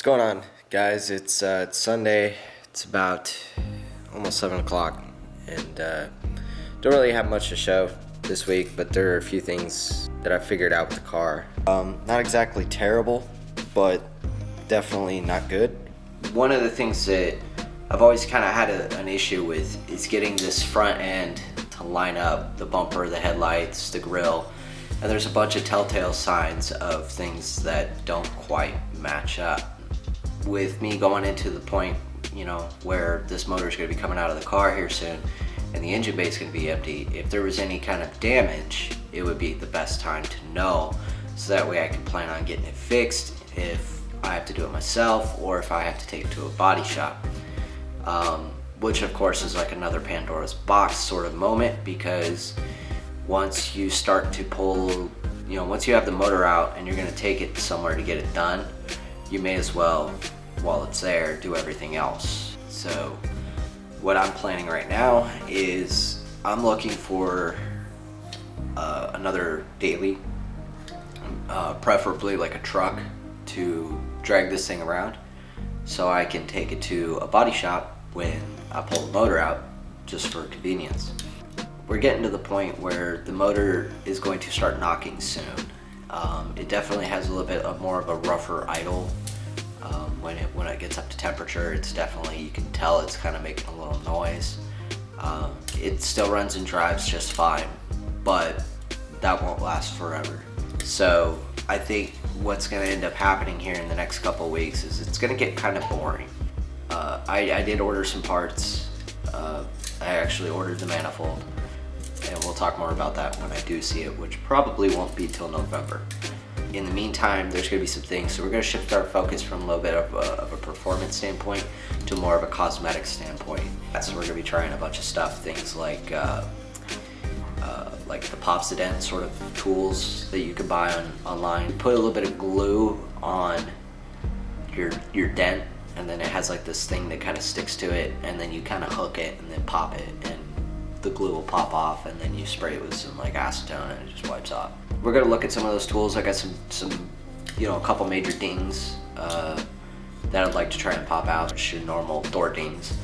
going on, guys? It's Sunday. It's about almost 7 o'clock, and don't really have much to show this week, but there are a few things that I figured out with the car. Not exactly terrible, but definitely not good. One of the things that I've always kind of had an issue with is getting this front end to line up, the bumper, the headlights, the grille, and there's a bunch of telltale signs of things that don't quite match up. With me going into the point, where this motor is going to be coming out of the car here soon, and the engine bay is going to be empty, if there was any kind of damage, it would be the best time to know, so that way I can plan on getting it fixed if I have to do it myself, or if I have to take it to a body shop. Which of course is like another Pandora's box sort of moment, because once you start to pull, once you have the motor out and you're going to take it somewhere to get it done, you may as well, while it's there, do everything else. So what I'm planning right now is I'm looking for another daily, preferably like a truck, to drag this thing around so I can take it to a body shop when I pull the motor out, just for convenience. We're getting to the point where the motor is going to start knocking soon. It definitely has a little bit of more of a rougher idle. When it gets up to temperature, it's definitely, you can tell it's kind of making a little noise. It still runs and drives just fine, but that won't last forever. So I think what's going to end up happening here in the next couple of weeks is it's going to get kind of boring. I did order some parts. I actually ordered the manifold, and we'll talk more about that when I do see it, which probably won't be till November. In the meantime, there's going to be some things, so we're going to shift our focus from a little bit of a performance standpoint to more of a cosmetic standpoint. So we're going to be trying a bunch of stuff, things like the Popsident sort of tools that you can buy online. Put a little bit of glue on your dent, and then it has like this thing that kind of sticks to it, and then you kind of hook it and then pop it, and the glue will pop off, and then you spray it with some like acetone and it just wipes off. We're gonna look at some of those tools. I got some a couple major dings that I'd like to try and pop out, which are normal door dings.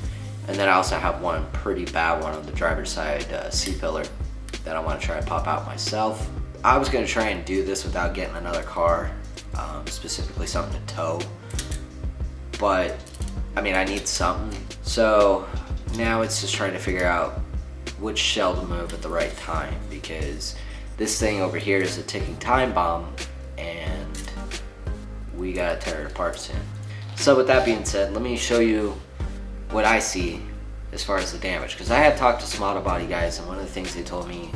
And then I also have one pretty bad one on the driver's side C-pillar that I want to try and pop out myself. I was gonna try and do this without getting another car, specifically something to tow. But I mean, I need something. So now it's just trying to figure out which shell to move at the right time, because this thing over here is a ticking time bomb and we gotta tear it apart soon. So with that being said, let me show you what I see as far as the damage, because I had talked to some auto body guys, and one of the things they told me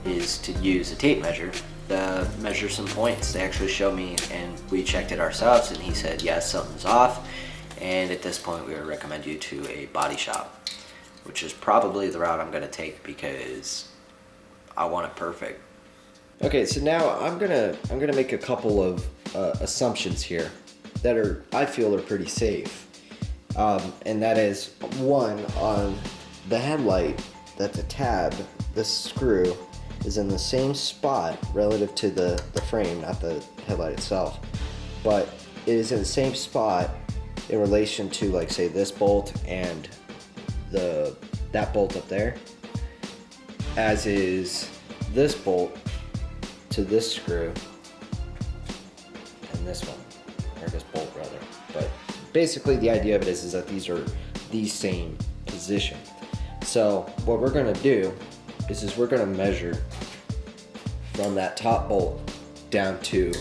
is to use a tape measure to measure some points. They actually showed me, and we checked it ourselves, and he said, yes, something's off, and at this point we would recommend you to a body shop, which is probably the route I'm going to take, because I want it perfect. Okay, so now I'm gonna make a couple of assumptions here that I feel are pretty safe, and that is, one, on the headlight, that's a tab, this screw is in the same spot relative to the frame, not the headlight itself, but it is in the same spot in relation to, like, say, this bolt and that bolt up there, as is this bolt to this screw and this one, or this bolt rather. But basically the idea of it is that these are the same position. So what we're going to do is we're going to measure from that top bolt down to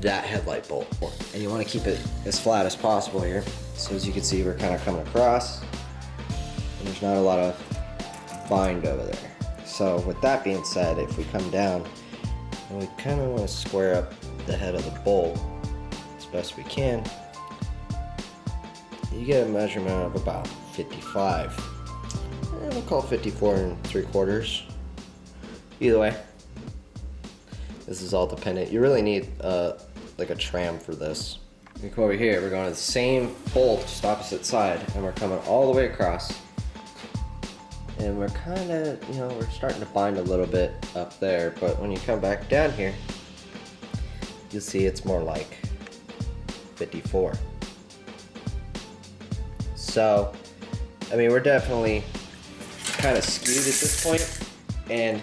that headlight bolt, and you want to keep it as flat as possible here. So as you can see, we're kind of coming across, and there's not a lot of bind over there. So with that being said, if we come down, and we kind of want to square up the head of the bolt as best we can, you get a measurement of about 55. And we'll call 54 3/4. Either way, this is all dependent. You really need like a tram for this. We come over here, we're going to the same bolt, just opposite side, and we're coming all the way across. And we're kind of, we're starting to bind a little bit up there, but when you come back down here, you'll see it's more like 54. So, I mean, we're definitely kind of skewed at this point, and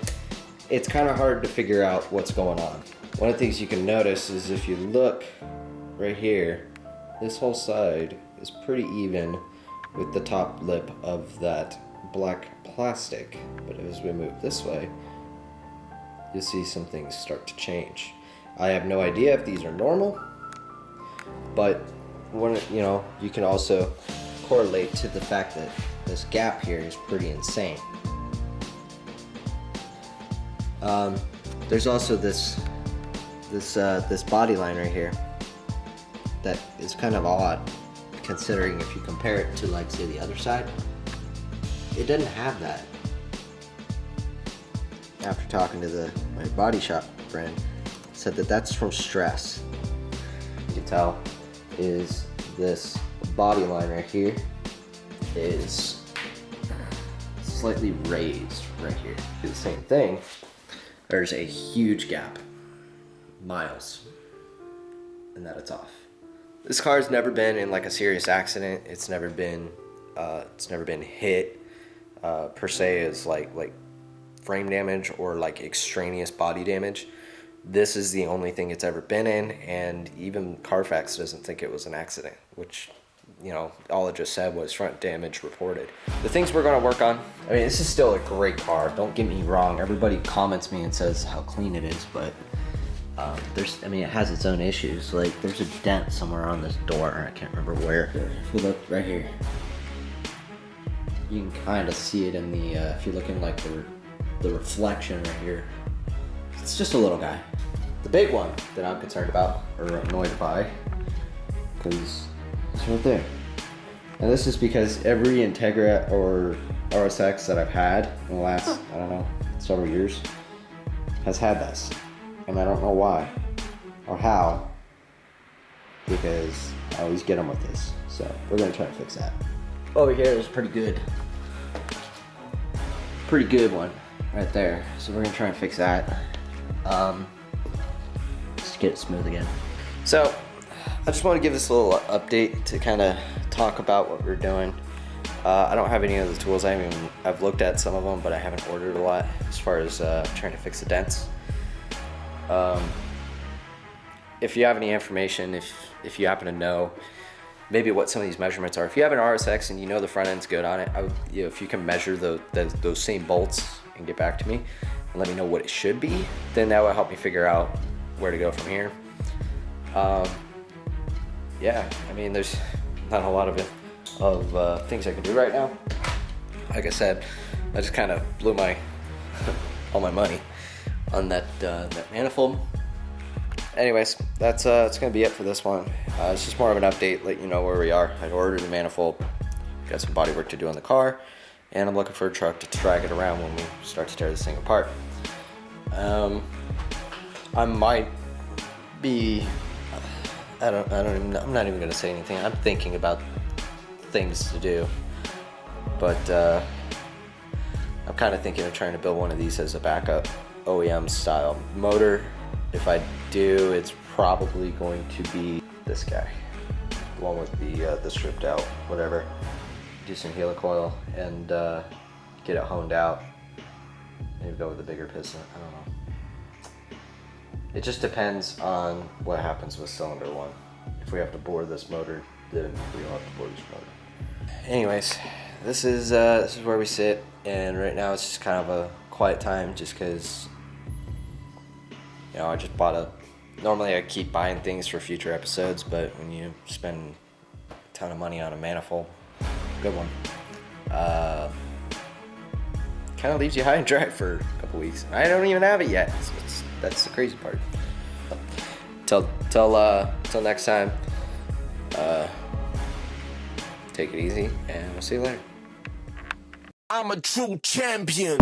it's kind of hard to figure out what's going on. One of the things you can notice is if you look right here, this whole side is pretty even with the top lip of that black plastic. But as we move this way, you'll see some things start to change. I have no idea if these are normal, but when, you know, you can also correlate to the fact that this gap here is pretty insane. There's also this body line right here that is kind of odd, considering if you compare it to, like, say, the other side, it doesn't have that. After talking to my body shop friend, said that that's from stress. You can tell is this body line right here is slightly raised right here. Do the same thing. There's a huge gap, miles, and that it's off. This car's never been in like a serious accident. It's never been hit per se as like frame damage or like extraneous body damage. This is the only thing it's ever been in, and even Carfax doesn't think it was an accident, which, you know, all it just said was front damage reported. The things we're gonna work on, I mean, this is still a great car, don't get me wrong. Everybody comments me and says how clean it is, but I mean, it has its own issues. Like, there's a dent somewhere on this door, I can't remember where. If you look right here, you can kind of see it in the, if you're looking like the reflection right here. It's just a little guy. The big one that I'm concerned about, or annoyed by, because it's right there. And this is because every Integra or RSX that I've had in the last, I don't know, several years, has had this. And I don't know why, or how, because I always get them with this. So we're gonna try to fix that. Over here is pretty good one right there. So we're gonna try and fix that. Just get it smooth again. So I just want to give this a little update to kind of talk about what we're doing. I don't have any of the tools. I've looked at some of them, but I haven't ordered a lot as far as trying to fix the dents. If you have any information, if you happen to know maybe what some of these measurements are, if you have an RSX and you know the front end's good on it, if you can measure those same bolts and get back to me and let me know what it should be, then that will help me figure out where to go from here. Yeah, I mean, there's not a lot of things I can do right now. Like I said, I just kind of blew all my money on that manifold. Anyways, that's gonna be it for this one. It's just more of an update, let you know where we are. I ordered the manifold, got some body work to do on the car, and I'm looking for a truck to drag it around when we start to tear this thing apart. I might be, I'm not even gonna say anything. I'm thinking about things to do, but I'm kind of thinking of trying to build one of these as a backup OEM style motor. If I do, it's probably going to be this guy, the one with the stripped out whatever. Do some helicoil and get it honed out. Maybe go with a bigger piston. I don't know. It just depends on what happens with cylinder one. If we have to bore this motor, then we'll have to bore this motor. Anyways, this is where we sit, and right now it's just kind of a quiet time, just because, you know, I just bought normally I keep buying things for future episodes, but when you spend a ton of money on a manifold, good one, kind of leaves you high and dry for a couple weeks. I don't even have it yet, so that's the crazy part. Till next time, take it easy, and we'll see you later. I'm a true champion.